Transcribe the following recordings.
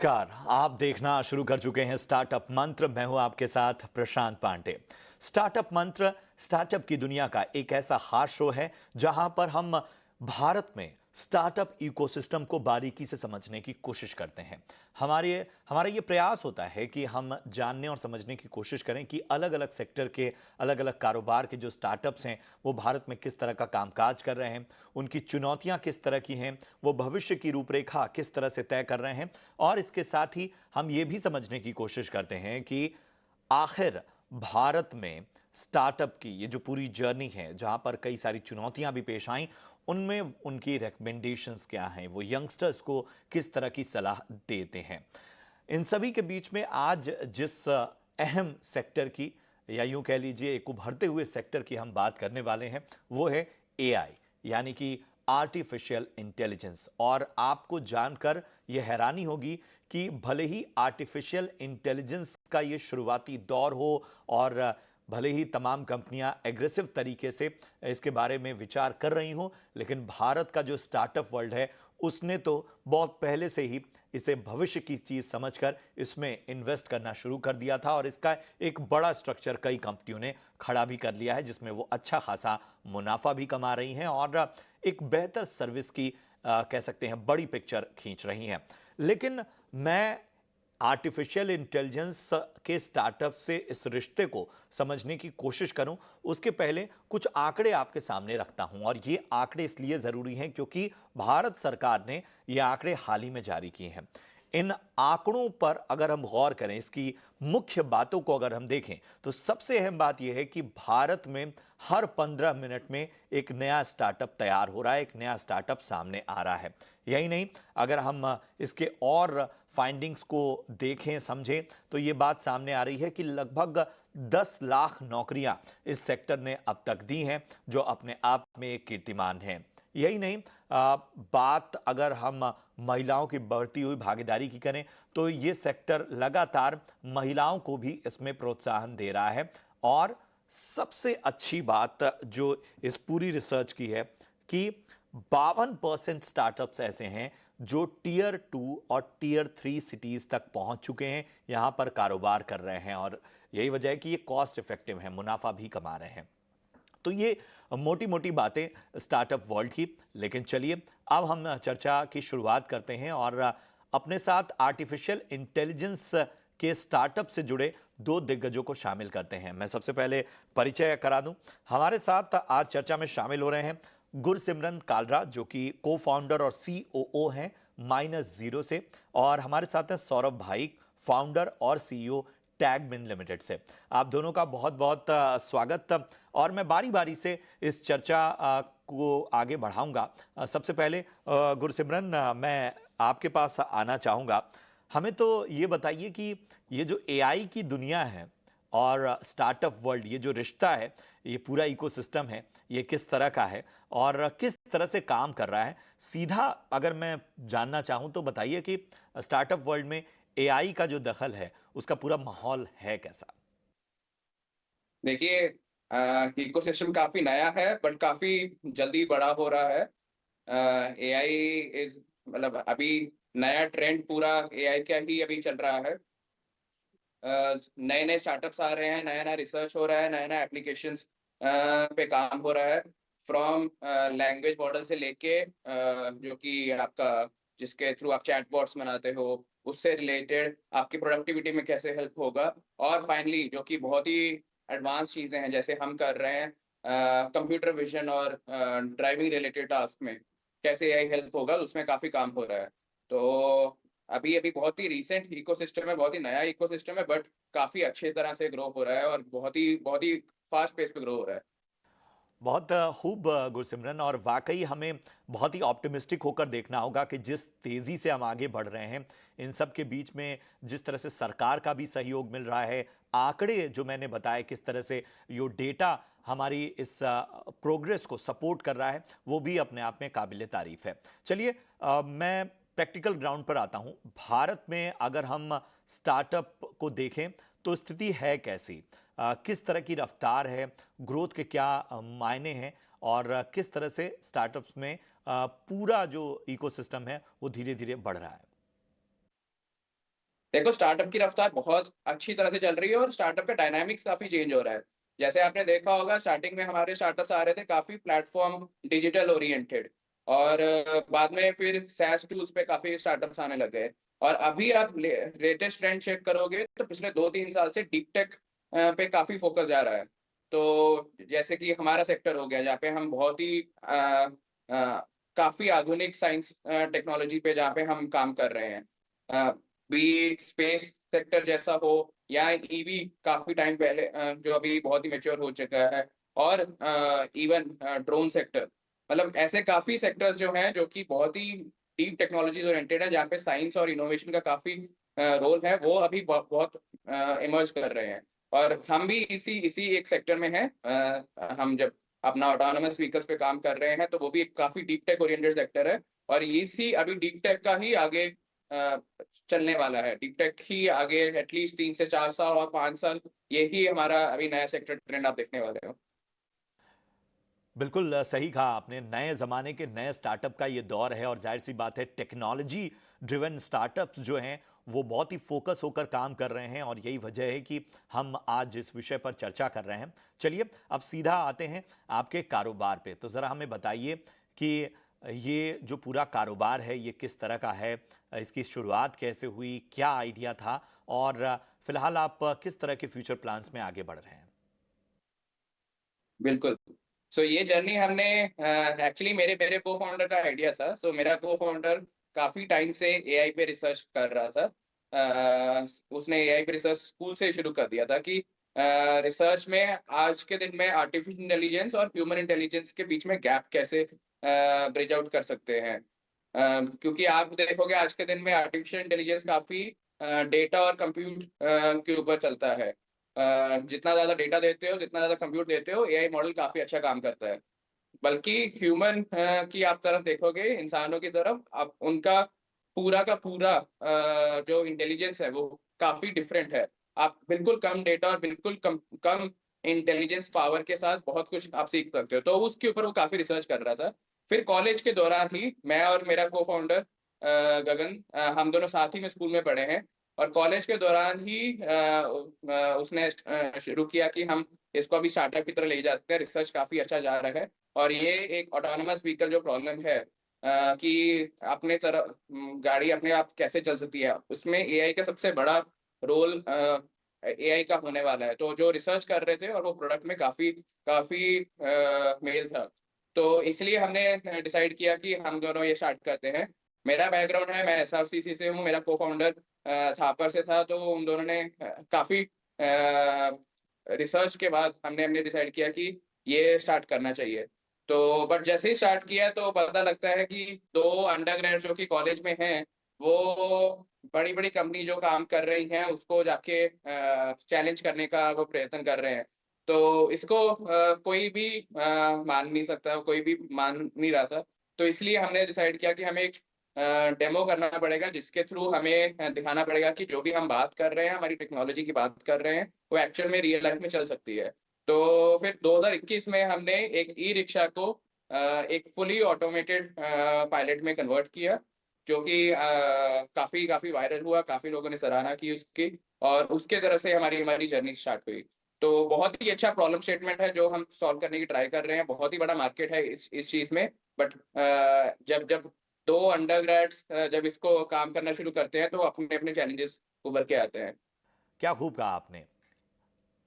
नमस्कार। आप देखना शुरू कर चुके हैं स्टार्टअप मंत्र। मैं हूं आपके साथ प्रशांत पांडे। स्टार्टअप मंत्र स्टार्टअप की दुनिया का एक ऐसा खास शो है जहां पर हम भारत में स्टार्टअप इकोसिस्टम को बारीकी से समझने की कोशिश करते हैं। हमारे हमारा ये प्रयास होता है कि हम जानने और समझने की कोशिश करें कि अलग अलग सेक्टर के अलग अलग कारोबार के जो स्टार्टअप्स हैं वो भारत में किस तरह का कामकाज कर रहे हैं, उनकी चुनौतियां किस तरह की हैं, वो भविष्य की रूपरेखा किस तरह से तय कर रहे हैं। और इसके साथ ही हम ये भी समझने की कोशिश करते हैं कि आखिर भारत में स्टार्टअप की ये जो पूरी जर्नी है जहां पर कई सारी चुनौतियां भी पेश आई, उनमें उनकी रिकमेंडेशंस क्या हैं, वो यंगस्टर्स को किस तरह की सलाह देते हैं। इन सभी के बीच में आज जिस अहम सेक्टर की या यूं कह लीजिए एक उभरते हुए सेक्टर की हम बात करने वाले हैं वो है एआई, यानी कि आर्टिफिशियल इंटेलिजेंस। और आपको जानकर यह हैरानी होगी कि भले ही आर्टिफिशियल इंटेलिजेंस का ये शुरुआती दौर हो और भले ही तमाम कंपनियां एग्रेसिव तरीके से इसके बारे में विचार कर रही हों, लेकिन भारत का जो स्टार्टअप वर्ल्ड है उसने तो बहुत पहले से ही इसे भविष्य की चीज समझकर इसमें इन्वेस्ट करना शुरू कर दिया था और इसका एक बड़ा स्ट्रक्चर कई कंपनियों ने खड़ा भी कर लिया है जिसमें वो अच्छा खासा मुनाफा भी कमा रही हैं और एक बेहतर सर्विस की कह सकते हैं बड़ी पिक्चर खींच रही हैं। लेकिन मैं आर्टिफिशियल इंटेलिजेंस के स्टार्टअप से इस रिश्ते को समझने की कोशिश करूं उसके पहले कुछ आंकड़े आपके सामने रखता हूं। और ये आंकड़े इसलिए जरूरी हैं क्योंकि भारत सरकार ने ये आंकड़े हाल ही में जारी किए हैं। इन आंकड़ों पर अगर हम गौर करें, इसकी मुख्य बातों को अगर हम देखें, तो सबसे अहम बात यह है कि भारत में हर 15 मिनट में एक नया स्टार्टअप तैयार हो रहा है, एक नया स्टार्टअप सामने आ रहा है। यही नहीं, अगर हम इसके और फाइंडिंग्स को देखें समझें तो ये बात सामने आ रही है कि लगभग 10 लाख नौकरियां इस सेक्टर ने अब तक दी हैं, जो अपने आप में एक कीर्तिमान है। यही नहीं, बात अगर हम महिलाओं की बढ़ती हुई भागीदारी की करें तो ये सेक्टर लगातार महिलाओं को भी इसमें प्रोत्साहन दे रहा है। और सबसे अच्छी बात जो इस पूरी रिसर्च की है कि 52% स्टार्टअप्स ऐसे हैं जो टीयर 2 और टीयर 3 सिटीज तक पहुंच चुके हैं, यहां पर कारोबार कर रहे हैं। और यही वजह है कि ये कॉस्ट इफेक्टिव है, मुनाफा भी कमा रहे हैं। तो ये मोटी मोटी बातें स्टार्टअप वर्ल्ड की। लेकिन चलिए अब हम चर्चा की शुरुआत करते हैं और अपने साथ आर्टिफिशियल इंटेलिजेंस के स्टार्टअप से जुड़े दो दिग्गजों को शामिल करते हैं। मैं सबसे पहले परिचय करा दूं। हमारे साथ आज चर्चा में शामिल हो रहे हैं गुरसिमरन कालरा, जो कि को फाउंडर और सीओओ हैं -0 से। और हमारे साथ हैं सौरभ भाई, फाउंडर और सीईओ टैगमिन लिमिटेड से। आप दोनों का बहुत बहुत स्वागत। और मैं बारी बारी से इस चर्चा को आगे बढ़ाऊंगा। सबसे पहले गुरसिमरन, मैं आपके पास आना चाहूंगा। हमें तो ये बताइए कि ये जो एआई की दुनिया है और स्टार्टअप वर्ल्ड, ये जो रिश्ता है, ये पूरा इकोसिस्टम है, ये किस तरह का है और किस तरह से काम कर रहा है। सीधा अगर मैं जानना चाहूं तो बताइए कि स्टार्टअप वर्ल्ड में एआई का जो दखल है उसका पूरा माहौल है कैसा? देखिए, इकोसिस्टम काफी नया है बट काफी जल्दी बड़ा हो रहा है। एआई इज मतलब अभी नया ट्रेंड पूरा एआई का ही अभी चल रहा है। नए नए स्टार्टअप्स आ रहे हैं, नया नया रिसर्च हो रहा है, नया नया एप्लीकेशंस पे काम हो रहा है। फ्रॉम लैंग्वेज मॉडल से लेके जो कि आपका जिसके थ्रू आप चैटबॉट्स बनाते हो उससे रिलेटेड आपकी प्रोडक्टिविटी में कैसे हेल्प होगा, और फाइनली जो कि बहुत ही एडवांस चीजें हैं जैसे हम कर रहे हैं कंप्यूटर विजन और ड्राइविंग रिलेटेड टास्क में कैसे एआई हेल्प होगा, उसमें काफी काम हो रहा है। तो अभी अभी बहुत ही रीसेंट इकोसिस्टम है, बहुत ही नया इकोसिस्टम है, बट काफी अच्छी तरह से ग्रो हो रहा है और बहुत ही फास्ट पेस पे ग्रो हो रहा है। बहुत खूब गुरसिमरन। और वाकई हमें बहुत ही ऑप्टिमिस्टिक होकर देखना होगा कि जिस तेज़ी से हम आगे बढ़ रहे हैं, इन सब के बीच में जिस तरह से सरकार का भी सहयोग मिल रहा है, आंकड़े जो मैंने बताए किस तरह से यो डेटा हमारी इस प्रोग्रेस को सपोर्ट कर रहा है, वो भी अपने आप में काबिल तारीफ है। चलिए मैं प्रैक्टिकल ग्राउंड पर आता हूँ। भारत में अगर हम स्टार्टअप को देखें तो स्थिति है कैसी? किस तरह की रफ्तार है, ग्रोथ के क्या मायने हैं और किस तरह से स्टार्टअप्स में पूरा जो इकोसिस्टम है वो धीरे धीरे बढ़ रहा है? देखो, स्टार्टअप की रफ्तार बहुत अच्छी तरह से चल रही है और स्टार्टअप का डायनामिक्स काफ़ी चेंज हो रहा है। जैसे आपने देखा होगा, स्टार्टिंग में हमारे स्टार्टअप्स आ रहे थे काफ़ी प्लेटफ़ॉर्म डिजिटल ओरिएंटेड, और बाद में फिर SaaS टूल्स पे काफ़ी स्टार्टअप्स आने लग गए। और अभी आप लेटेस्ट ट्रेंड चेक करोगे तो पिछले 2-3 साल से डीप टेक पे काफ़ी फ़ोकस जा रहा है। तो जैसे कि हमारा सेक्टर हो गया, जहाँ पे हम बहुत ही अ, काफ़ी आधुनिक साइंस टेक्नोलॉजी पे जहाँ पे हम काम कर रहे हैं। अ, बी स्पेस सेक्टर जैसा हो या ईवी काफ़ी टाइम पहले जो अभी बहुत ही मैच्योर हो चुका है, और इवन ड्रोन सेक्टर, मतलब ऐसे काफ़ी सेक्टर्स जो हैं जो कि बहुत ही डीप टेक्नोलॉजीज़ ओरिएंटेड है, जहाँ पे साइंस और इनोवेशन का काफ़ी रोल है, वो अभी बहुत इमर्ज कर रहे हैं। और हम भी इसी इसी एक सेक्टर में हैं। हम जब अपना ऑटोनोमस व्हीकल्स पे काम कर रहे हैं, तो वो भी एक काफ़ी डीप टेक ओरिएंटेड सेक्टर है, और इसी अभी डीप टेक का ही आगे अ, चलने वाला है। डीप टेक ही आगे एटलीस्ट 3 से 4 साल और 5 साल, यही हमारा अभी नया सेक्टर ट्रेंड आप देखने वाले हो। बिल्कुल सही कहा आपने। नए ज़माने के नए स्टार्टअप का ये दौर है और ज़ाहिर सी बात है टेक्नोलॉजी ड्रिवन स्टार्टअप्स जो हैं वो बहुत ही फोकस होकर काम कर रहे हैं और यही वजह है कि हम आज इस विषय पर चर्चा कर रहे हैं। चलिए अब सीधा आते हैं आपके कारोबार पे। तो ज़रा हमें बताइए कि ये जो पूरा कारोबार है ये किस तरह का है, इसकी शुरुआत कैसे हुई, क्या आइडिया था और फिलहाल आप किस तरह के फ्यूचर प्लान्स में आगे बढ़ रहे हैं? बिल्कुल। सो ये जर्नी हमने एक्चुअली मेरे मेरे को-फाउंडर का आइडिया था। सो मेरा को-फाउंडर काफ़ी टाइम से एआई पे रिसर्च कर रहा था। उसने एआई पे रिसर्च स्कूल से ही शुरू कर दिया था कि रिसर्च में आज के दिन में आर्टिफिशियल इंटेलिजेंस और ह्यूमन इंटेलिजेंस के बीच में गैप कैसे ब्रिज आउट कर सकते हैं। क्योंकि आप देखोगे आज के दिन में आर्टिफिशियल इंटेलिजेंस काफ़ी डेटा और कंप्यूट के ऊपर चलता है। जितना ज़्यादा डेटा देते हो, जितना ज़्यादा कंप्यूट देते हो, एआई मॉडल काफ़ी अच्छा काम करता है। बल्कि ह्यूमन की आप तरफ देखोगे, इंसानों की तरफ, आप उनका पूरा का पूरा जो इंटेलिजेंस है, वो काफ़ी डिफरेंट है। आप बिल्कुल कम डेटा और बिल्कुल कम कम इंटेलिजेंस पावर के साथ बहुत कुछ आप सीख सकते हो। तो उसके ऊपर वो काफ़ी रिसर्च कर रहा था। फिर कॉलेज के दौरान ही मैं और मेरा को-फाउंडर गगन, हम दोनों साथ ही में स्कूल में पढ़े हैं, और कॉलेज के दौरान ही उसने शुरू किया कि हम इसको अभी स्टार्टअप की तरह ले जाते हैं, रिसर्च काफ़ी अच्छा जा रहा है। और ये एक ऑटोनोमस व्हीकल जो प्रॉब्लम है, कि अपने तरह गाड़ी अपने आप कैसे चल सकती है, उसमें एआई का सबसे बड़ा रोल एआई का होने वाला है। तो जो रिसर्च कर रहे थे और वो प्रोडक्ट में काफ़ी काफ़ी मेल था। तो इसलिए हमने डिसाइड किया कि हम दोनों ये स्टार्ट करते हैं। मेरा बैकग्राउंड है, मैं एसआरसीसी से हूँ, मेरा को-फाउंडर थापर से था, तो उन दोनों ने काफ़ी रिसर्च के बाद हमने डिसाइड किया कि ये स्टार्ट करना चाहिए। तो बट जैसे ही स्टार्ट किया तो पता लगता है कि 2 अंडरग्रेड जो कि कॉलेज में हैं, वो बड़ी-बड़ी कंपनी जो काम कर रही हैं, उसको जाके चैलेंज करने का वो प्रयत्न कर रहे हैं। तो इसको कोई भी मान नहीं सकता, कोई भी मान नहीं रहा था। तो इसलिए हमने डिसाइड किया कि हमें एक डेमो करना पड़ेगा, जिसके थ्रू हमें दिखाना पड़ेगा कि जो भी हम बात कर रहे हैं, हमारी टेक्नोलॉजी की बात कर रहे हैं, वो एक्चुअल में रियल लाइफ में चल सकती है। तो फिर 2021 में हमने एक ई-रिक्शा को एक फुली ऑटोमेटेड पायलट में कन्वर्ट किया, जो कि काफ़ी काफ़ी वायरल हुआ, काफ़ी लोगों ने सराहना की उसकी, और उसके तरफ से हमारी हमारी जर्नी स्टार्ट हुई। तो बहुत ही अच्छा प्रॉब्लम स्टेटमेंट है जो हम सॉल्व करने की ट्राई कर रहे हैं, बहुत ही बड़ा मार्केट है इस चीज़ में। बट जब जब 2 अंडरग्रेड्स जब इसको काम करना शुरू करते हैं, तो अपने-अपने चैलेंजेस उभर के आते हैं। क्या खूब कहा आपने।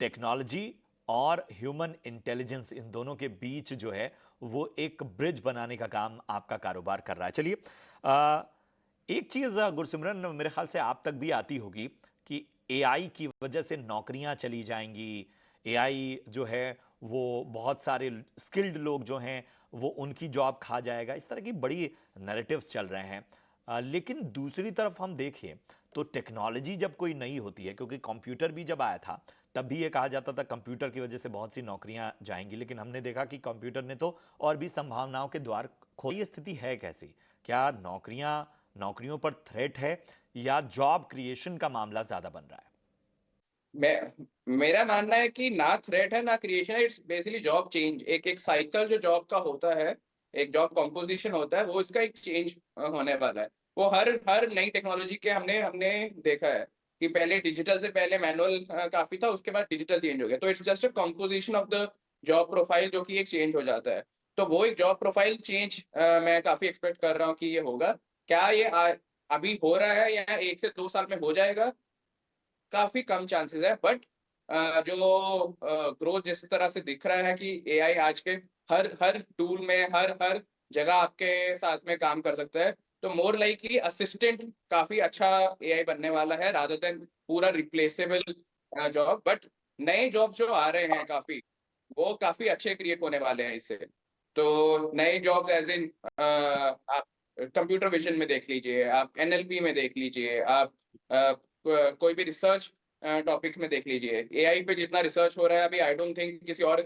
टेक्नोलॉजी और ह्यूमन इंटेलिजेंस इन दोनों के बीच जो है वो एक ब्रिज बनाने का काम आपका कारोबार कर रहा है। चलिए अ, एक चीज गुरसिमरन मेरे ख्याल से आप तक भी आती होगी कि एआई की वजह से नौकरियां चली जाएंगी। एआई जो है वो बहुत सारे स्किल्ड लोग जो हैं वो उनकी जॉब खा जाएगा, इस तरह की बड़ी नैरेटिव्स चल रहे हैं। लेकिन दूसरी तरफ हम देखें तो टेक्नोलॉजी जब कोई नई होती है, क्योंकि कंप्यूटर भी जब आया था तब भी ये कहा जाता था कंप्यूटर की वजह से बहुत सी नौकरियां जाएंगी, लेकिन हमने देखा कि कंप्यूटर ने तो और भी संभावनाओं के द्वार खोले। ये स्थिति है कैसी? क्या नौकरियों पर थ्रेट है या जॉब क्रिएशन का मामला ज्यादा बन रहा है? मैं मेरा मानना है कि ना थ्रेट है ना क्रिएशन है, इट्स बेसिकली जॉब चेंज। एक साइकिल जो जॉब का होता है, एक जॉब कॉम्पोजिशन होता है, वो इसका एक चेंज होने वाला है। वो हर नई टेक्नोलॉजी के हमने हमने देखा है कि पहले डिजिटल से पहले मैनुअल काफी था, उसके बाद डिजिटल चेंज हो गया। तो it's just a composition of the job profile जो कि एक चेंज हो जाता है। तो वो एक जॉब प्रोफाइल चेंज मैं काफी एक्सपेक्ट कर रहा हूँ कि ये होगा। क्या ये अभी हो रहा है या 1 से 2 साल में हो जाएगा? काफ़ी कम चांसेस है, बट जो ग्रोथ जिस तरह से दिख रहा है कि एआई आज के हर हर टूल में, हर जगह आपके साथ में काम कर सकता है, तो मोर लाइकली असिस्टेंट काफ़ी अच्छा एआई बनने वाला है रादर देन पूरा रिप्लेसेबल जॉब। बट नए जॉब जो आ रहे हैं काफ़ी, वो काफ़ी अच्छे क्रिएट होने वाले हैं इससे। तो नए जॉब्स एज़ इन आप कंप्यूटर विज़न में देख लीजिए, आप एनएलपी में देख लीजिए, आप कोई भी रिसर्च टॉपिक्स में देख लीजिए। एआई पे जितना रिसर्च हो रहा है अभी, आई डोंट थिंक किसी और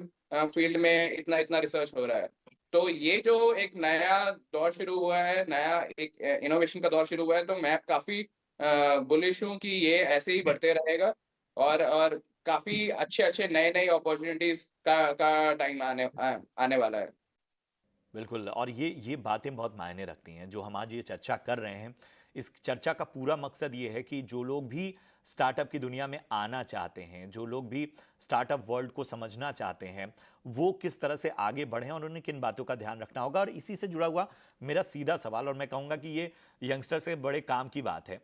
फील्ड में इतना इतना रिसर्च हो रहा है। तो ये जो एक नया दौर शुरू हुआ है, नया एक इनोवेशन का दौर शुरू हुआ है, तो मैं काफ़ी बुलिश हूँ कि ये ऐसे ही बढ़ते रहेगा और काफ़ी अच्छे-अच्छे नए-नए अपॉर्च्युनिटीज़ का टाइम आने वाला है। बिल्कुल, और ये बातें बहुत मायने रखती हैं जो हम आज ये चर्चा कर रहे हैं। इस चर्चा का पूरा मकसद ये है कि जो लोग भी स्टार्टअप की दुनिया में आना चाहते हैं, जो लोग भी स्टार्टअप वर्ल्ड को समझना चाहते हैं, वो किस तरह से आगे बढ़ें और उन्हें किन बातों का ध्यान रखना होगा। और इसी से जुड़ा हुआ मेरा सीधा सवाल, और मैं कहूँगा कि ये यंगस्टर से बड़े काम की बात है,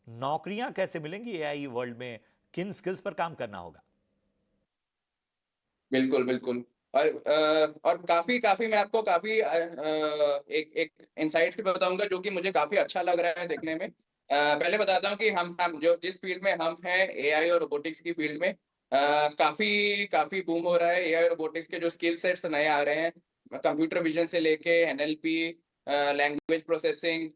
नौकरियां कैसे मिलेंगी एआई वर्ल्ड में, किन स्किल्स पर काम करना होगा? बिल्कुल, बिल्कुल। और काफ़ी काफ़ी मैं आपको काफ़ी एक एक इनसाइट्स भी बताऊँगा जो कि मुझे काफ़ी अच्छा लग रहा है देखने में। पहले बताता हूँ कि हम जो जिस फ़ील्ड में हम हैं, एआई और रोबोटिक्स की फ़ील्ड में काफ़ी काफ़ी बूम हो रहा है। एआई और रोबोटिक्स के जो स्किल सेट्स नए आ रहे हैं, कंप्यूटर विज़न से लेके एनएलपी, लैंग्वेज प्रोसेसिंग,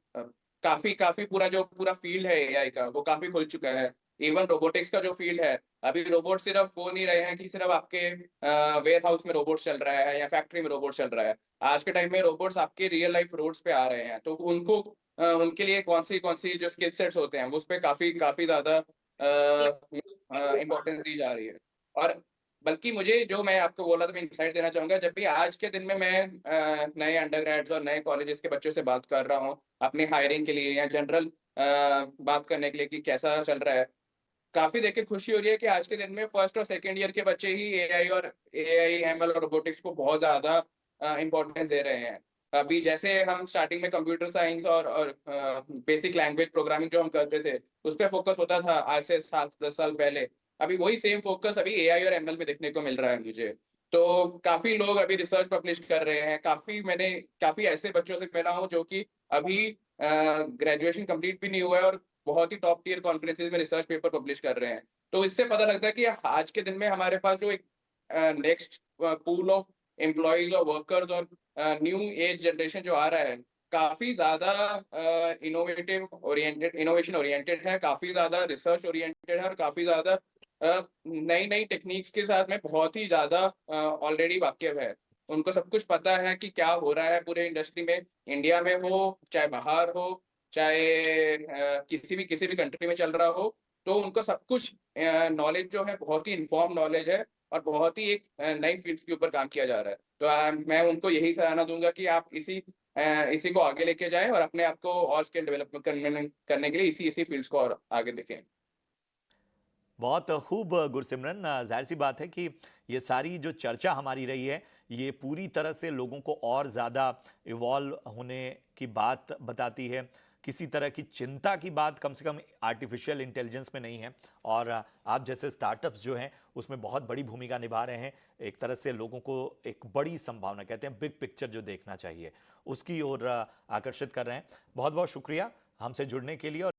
काफ़ी काफ़ी पूरा फ़ील्ड है एआई का, वो काफ़ी खुल चुका है। इवन रोबोटिक्स का जो फ़ील्ड है, अभी रोबोट सिर्फ़ वो नहीं रहे हैं कि सिर्फ़ आपके वेयर हाउस में रोबोट चल रहा है या फैक्ट्री में रोबोट चल रहा है। आज के टाइम में रोबोट्स आपके रियल लाइफ़ रोड्स पे आ रहे हैं, तो उनको उनके लिए कौन-सी जो स्किल सेट्स होते हैं, उस पे काफ़ी काफ़ी ज़्यादा इम्पोर्टेंस दी जा रही है। और बल्कि मुझे जो मैं आपको बोला था, मैं इनसाइट देना चाहूँगा, जब भी आज के दिन में मैं नए अंडरग्रेड्स और नए कॉलेजेस के बच्चों से बात कर रहा हूँ, अपनी हायरिंग के लिए या जनरल बात करने के लिए कि कैसा चल रहा है, काफ़ी देख के खुशी हो रही है कि आज के दिन में फर्स्ट और सेकंड ईयर के बच्चे ही एआई, एमएल और रोबोटिक्स को बहुत ज़्यादा इम्पोर्टेंस दे रहे हैं। अभी जैसे हम स्टार्टिंग में कंप्यूटर साइंस और बेसिक लैंग्वेज प्रोग्रामिंग जो हम करते थे, उस पे फ़ोकस होता था आज से 7-10 साल पहले। अभी वही सेम फ़ोकस अभी एआई और एमएल में देखने को मिल रहा है मुझे। तो काफ़ी लोग अभी रिसर्च पब्लिश कर रहे हैं, मैंने काफ़ी ऐसे बच्चों से मिला हूँ जो कि अभी ग्रेजुएशन कंप्लीट भी नहीं हुआ है और बहुत ही टॉप टियर कॉन्फ्रेंसेस में रिसर्च पेपर पब्लिश कर रहे हैं। तो इससे पता लगता है कि आज के दिन में हमारे पास जो एक नेक्स्ट पूल ऑफ एम्प्लॉइज़ और वर्कर्स और न्यू एज जनरेशन जो आ रहा है, काफ़ी ज़्यादा इनोवेशन ओरिएंटेड है, काफ़ी ज़्यादा रिसर्च ओरिएंटेड है और काफ़ी ज़्यादा नई-नई टेक्निक्स के साथ में बहुत ही ज़्यादा ऑलरेडी वाकिफ़ है। उनको सब कुछ पता है कि क्या हो रहा है पूरे इंडस्ट्री में, इंडिया में हो, चाहे बाहर हो, चाहे किसी भी कंट्री में चल रहा हो, तो उनको सब कुछ नॉलेज जो है बहुत ही इन्फॉर्म्ड नॉलेज है और बहुत ही एक नई फ़ील्ड्स के ऊपर काम किया जा रहा है। तो मैं उनको यही सलाह दूँगा कि आप इसी को आगे लेके जाएँ और अपने आप को और स्किल डेवलपमेंट करने के लिए इसी फ़ील्ड्स को और आगे देखें। बहुत खूब गुरसिमरन, ज़ाहिर-सी बात है कि ये सारी जो चर्चा हमारी रही है, ये पूरी तरह से लोगों को और ज़्यादा इवॉल्व होने की बात बताती है। किसी तरह की चिंता की बात कम से कम आर्टिफ़िशियल इंटेलिजेंस में नहीं है। और आप जैसे स्टार्टअप्स जो हैं, उसमें बहुत बड़ी भूमिका निभा रहे हैं। एक तरह से लोगों को एक बड़ी संभावना, कहते हैं बिग पिक्चर जो देखना चाहिए, उसकी ओर आकर्षित कर रहे हैं। बहुत-बहुत शुक्रिया हमसे जुड़ने के लिए। और